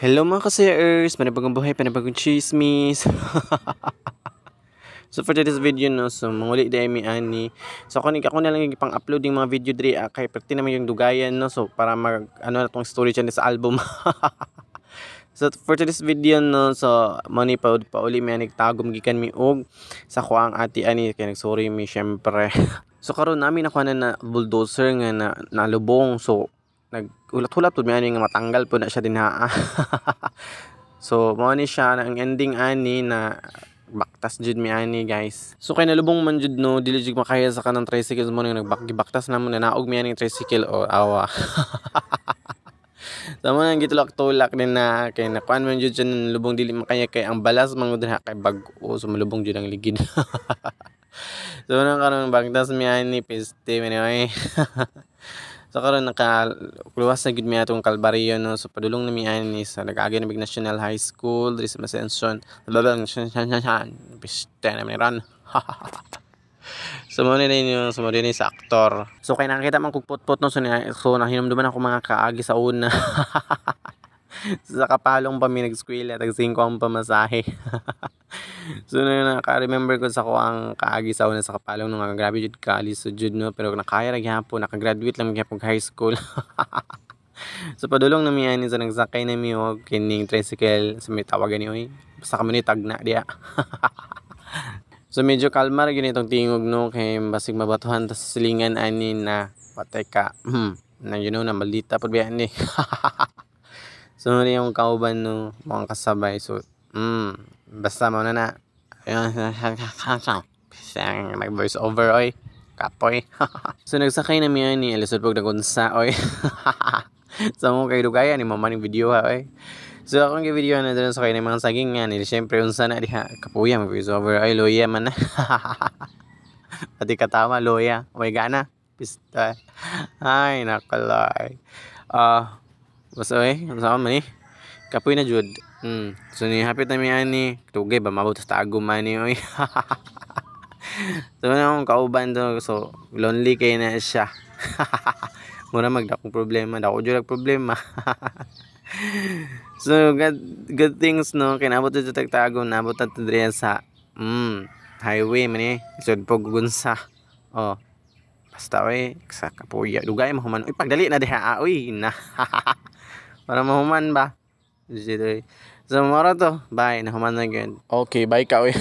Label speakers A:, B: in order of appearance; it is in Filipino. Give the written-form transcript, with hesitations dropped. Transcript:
A: Hello mga ka-sayers, panibagong buhay, panibagong chismis. So for today's video no, so manguli di mi ani. So ako na lang yung pang-upload yung mga video diri kay perti naman yung dugayan no, so para mag ano na tong story channel sa album. So for today's video no, so money pa uli mi nagtagom gikan mi og sa ko ang ati ani kay nagsorry mi syempre. So karon namin nakuha na bulldozer nga na nalubong, so naghulat-hulat pud mi ani nga matanggal pud na siya dinha. So mao ni siya ang ending ani na baktas jud mi ani guys. So kay nalubong man jud no, dili jud makaya sa kanang tricycle mo nang nagbaktas namon na naog mi ani tricycle o awa. So mo nang gitulak-tulak din na kay nakuan man jud siya lubong dili makaya kay ang balas man gud kay bag-o, so malubong jud ang ligid. So nang karon baktas mi ani piste mi oy. So karon nakakluwas na gid mi atong Kalbaryo no, so padulong na mi ani sa nag-agi na big National High School diri sa Ascension. Piste na mi ron. So mo ni yung sumo din sa aktor. So kay nakita man kog putput no, so nahinumduman ako mga kaagi sa una. Sa kapalong pa mi nag-eskwela tag 5 ang pamasahe. So naka-remember ko sa ko ang kaagi sa una sa kapalong nung grabe jud kali so jud no, pero nakaya ra gyapon, naka-graduate lang gyapon high school. So padulong na mi ani sa nagsakay na mi og kining tricycle sa may tawagan ni oy. Basta kami ni tagna diya. So medyo kalmar gyud itong tingog no, kay basig mabatuhan ta sa silingan ani na patay ka. Na you know na maldita pud biya ni. So yung kauban no, mga kasabay, so basta mo na ayun, nag voice over oy kapoy. So nagsakay na mi ani alisod pag nagunsa oy. So mo kay dugaya ni mamaning video ha oy. So akong gi-video na doon sa kay mga saging nga ni syempre unsa na diha kapuya mag voice over ay loya man na. Pati katama loya oy gana pista ay nakalay. Basta oy unsa man ni kapoy na jud. So ni hapit na mi ani tugay ba mabot sa tagom man ni oy. So na akong kauban to, so lonely kay na siya. Mura magdakong problema, dako jud problema. So good things no, kay nabot jud tagtagom, nabot ta diri sa highway man ni isod Gunsa. Oh. Basta oy sa kapuya dugay mahuman oy pagdali na diha oy na. Para mahuman ba. So mora to, bye, nahuman na gyud. Okay, bye ka oy.